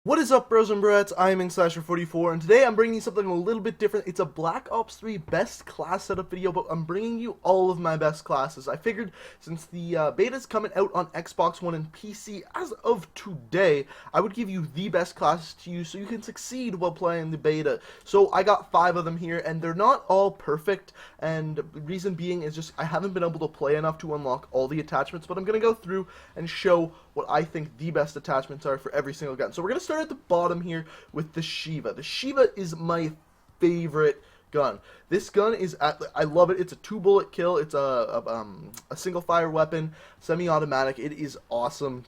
What is up, bros and brettes? I'm InkSlasher44, and today I'm bringing you something a little bit different. It's a Black Ops 3 best class setup video, but I'm bringing you all of my best classes. I figured since the beta's coming out on Xbox One and PC as of today, I would give you the best classes to use so you can succeed while playing the beta. So I got 5 of them here, and they're not all perfect, and the reason being is just I haven't been able to play enough to unlock all the attachments, but I'm going to go through and show what I think the best attachments are for every single gun. So we're going to start at the bottom here with the Shiva. The Shiva is my favorite gun. This gun is, I love it. It's a 2-bullet kill. It's a single fire weapon, semi-automatic. It is awesome.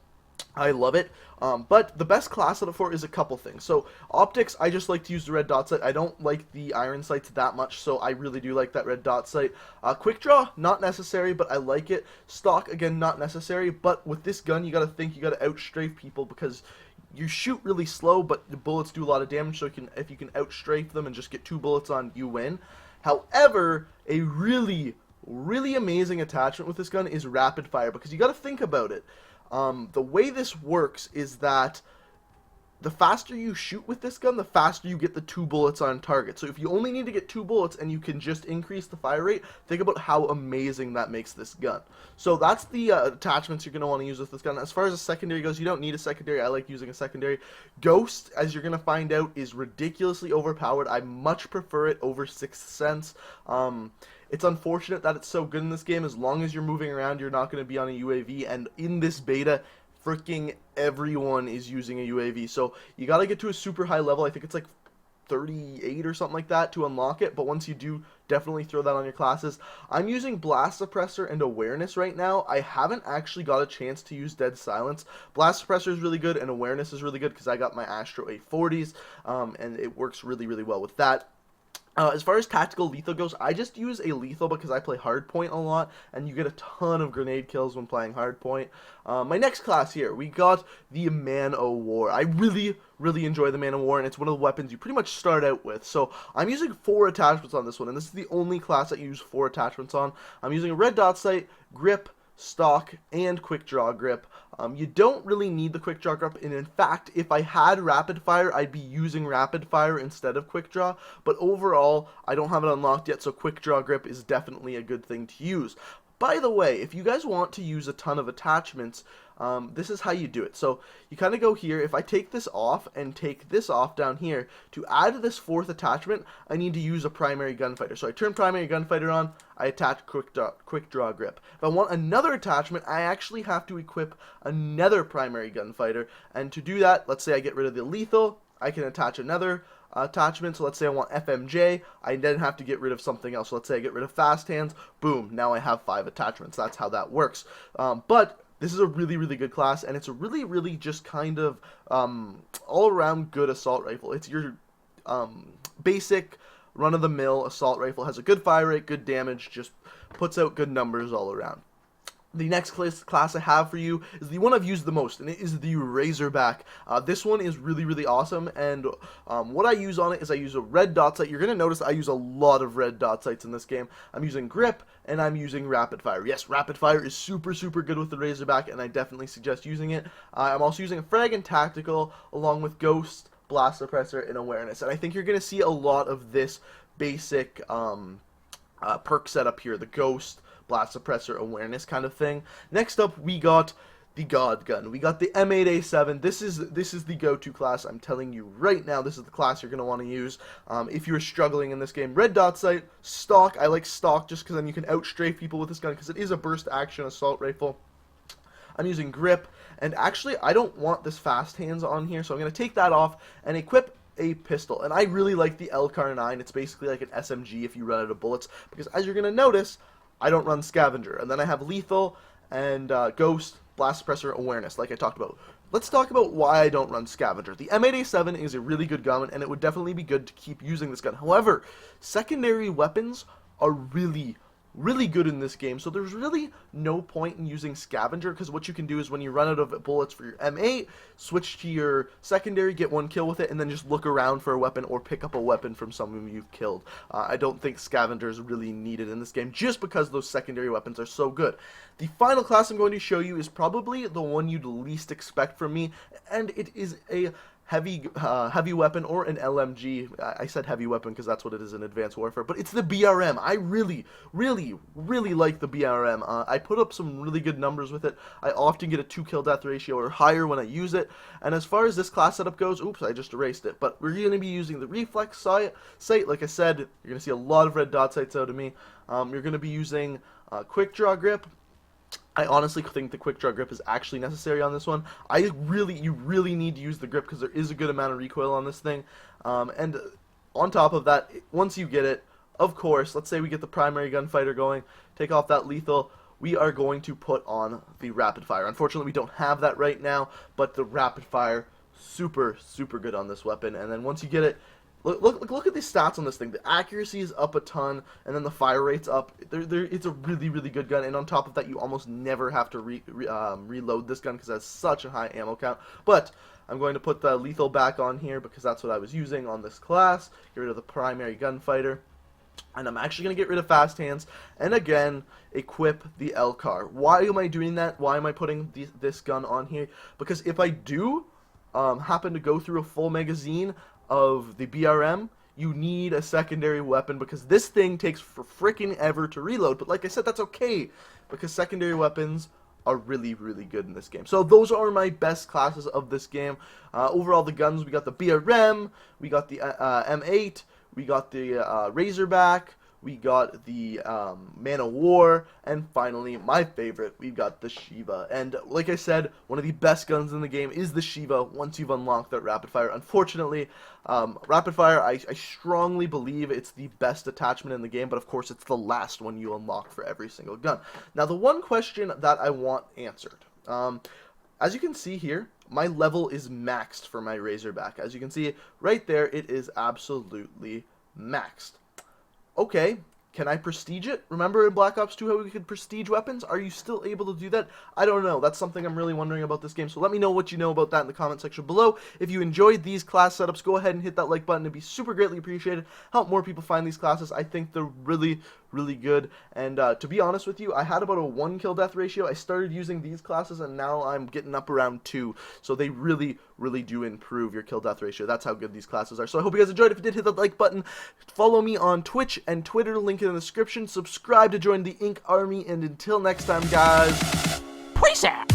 I love it, but the best class setup for it is a couple things. So optics, I just like to use the red dot sight. I don't like the iron sights that much, so I really do like that red dot sight. Quick draw, not necessary, but I like it. Stock, again, not necessary, but with this gun, you gotta think, you gotta outstrafe people because you shoot really slow, but the bullets do a lot of damage, so if you can outstrafe them and just get 2 bullets on, you win. However, a really amazing attachment with this gun is rapid fire, because you gotta think about it. The way this works is that the faster you shoot with this gun, the faster you get the 2 bullets on target. So if you only need to get 2 bullets and you can just increase the fire rate, think about how amazing that makes this gun. So that's the attachments you're going to want to use with this gun. As far as a secondary goes, you don't need a secondary. I like using a secondary. Ghost, as you're going to find out, is ridiculously overpowered. I much prefer it over Sixth Sense. It's unfortunate that it's so good in this game. As long as you're moving around, you're not going to be on a UAV, and in this beta, freaking everyone is using a UAV, so you gotta get to a super high level. I think it's like 38 or something like that to unlock it, but once you do, definitely throw that on your classes. I'm using Blast Suppressor and Awareness right now. I haven't actually got a chance to use Dead Silence. Blast Suppressor is really good, and Awareness is really good because I got my Astro 840s, and it works really well with that. As far as tactical lethal goes, I just use a lethal because I play hardpoint a lot, and you get a ton of grenade kills when playing hardpoint. My next class here, we got the Man o' War. I really enjoy the Man o' War, and it's one of the weapons you pretty much start out with. So I'm using 4 attachments on this one, and this is the only class that you use 4 attachments on. I'm using a red dot sight, grip, stock, and quick draw grip. You don't really need the quick draw grip, and in fact, if I had rapid fire, I'd be using rapid fire instead of quick draw, but overall, I don't have it unlocked yet, so quick draw grip is definitely a good thing to use. By the way, if you guys want to use a ton of attachments, this is how you do it. So you kind of go here. If I take this off and take this off down here, to add this 4th attachment, I need to use a primary gunfighter. So I turn primary gunfighter on, I attach quick draw grip. If I want another attachment, I actually have to equip another primary gunfighter. And to do that, let's say I get rid of the lethal, I can attach another attachment. So let's say I want FMJ, I then have to get rid of something else. So let's say I get rid of fast hands, boom, now I have 5 attachments. That's how that works. But this is a really good class, and it's a really just kind of all-around good assault rifle. It's your basic run-of-the-mill assault rifle. Has a good fire rate, good damage, just puts out good numbers all around. The next class I have for you is the one I've used the most, and it is the Razorback. This one is really awesome, and what I use on it is I use a red dot sight. You're going to notice I use a lot of red dot sights in this game. I'm using grip, and I'm using rapid fire. Yes, rapid fire is super good with the Razorback, and I definitely suggest using it. I'm also using a frag and tactical, along with ghost, blast suppressor, and awareness, and I think you're going to see a lot of this basic perk setup here, the ghost, blast suppressor, awareness kind of thing. Next up, we got the God Gun. We got the M8A7. This is the go-to class. I'm telling you right now, this is the class you're going to want to use if you're struggling in this game. Red dot sight, stock. I like stock just because then you can outstrafe people with this gun because it is a burst action assault rifle. I'm using grip, and actually I don't want this fast hands on here, so I'm going to take that off and equip a pistol. And I really like the LK9. It's basically like an SMG if you run out of bullets, because as you're going to notice, I don't run Scavenger. And then I have lethal and ghost, blast suppressor, awareness, like I talked about. Let's talk about why I don't run Scavenger. The M8A7 is a really good gun, and it would definitely be good to keep using this gun. However, secondary weapons are really good in this game, so there's really no point in using Scavenger, because what you can do is when you run out of bullets for your M8, switch to your secondary, get 1 kill with it, and then just look around for a weapon or pick up a weapon from someone you've killed. I don't think Scavenger is really needed in this game just because those secondary weapons are so good. The final class I'm going to show you is probably the one you'd least expect from me, and it is a heavy weapon or an LMG. I said heavy weapon because that's what it is in Advanced Warfare, but it's the BRM. I really like the BRM. I put up some really good numbers with it. I often get a 2 kill death ratio or higher when I use it. And as far as this class setup goes, oops, I just erased it. But we're going to be using the reflex sight. Like I said, you're going to see a lot of red dot sights out of me. You're going to be using quick draw grip. I honestly think the quick draw grip is actually necessary on this one. You really need to use the grip because there is a good amount of recoil on this thing. And on top of that, once you get it, of course, let's say we get the primary gunfighter going, take off that lethal, we are going to put on the rapid fire. Unfortunately, we don't have that right now, but the rapid fire, super good on this weapon. And then once you get it, Look at the stats on this thing. The accuracy is up a ton, and then the fire rate's up. It's a really good gun, and on top of that, you almost never have to reload this gun because it has such a high ammo count. But I'm going to put the lethal back on here because that's what I was using on this class. Get rid of the primary gunfighter. And I'm actually going to get rid of fast hands, and again, equip the L-car. Why am I doing that? Why am I putting this gun on here? Because if I do happen to go through a full magazine of the BRM, you need a secondary weapon because this thing takes for freaking ever to reload. But like I said, that's okay because secondary weapons are really good in this game. So those are my best classes of this game. Overall, the guns, we got the BRM, we got the M8, we got the Razorback, we got the Man of War, and finally, my favorite, we've got the Shiva. And like I said, one of the best guns in the game is the Shiva once you've unlocked that rapid fire. Unfortunately, rapid fire, I strongly believe it's the best attachment in the game, but of course it's the last one you unlock for every single gun. Now, the one question that I want answered, as you can see here, my level is maxed for my Razorback. As you can see right there, it is absolutely maxed. Okay, can I prestige it? Remember in Black Ops 2 how we could prestige weapons? Are you still able to do that? I don't know. That's something I'm really wondering about this game. So let me know what you know about that in the comment section below. If you enjoyed these class setups, go ahead and hit that like button. It'd be super greatly appreciated. Help more people find these classes. I think they're really good. And to be honest with you, I had about a 1 kill death ratio. I started using these classes and now I'm getting up around 2. So they really do improve your kill death ratio. That's how good these classes are. So I hope you guys enjoyed. If you did, hit that like button. Follow me on Twitch and Twitter, link in the description. Subscribe to join the Ink Army, and until next time, guys, peace out.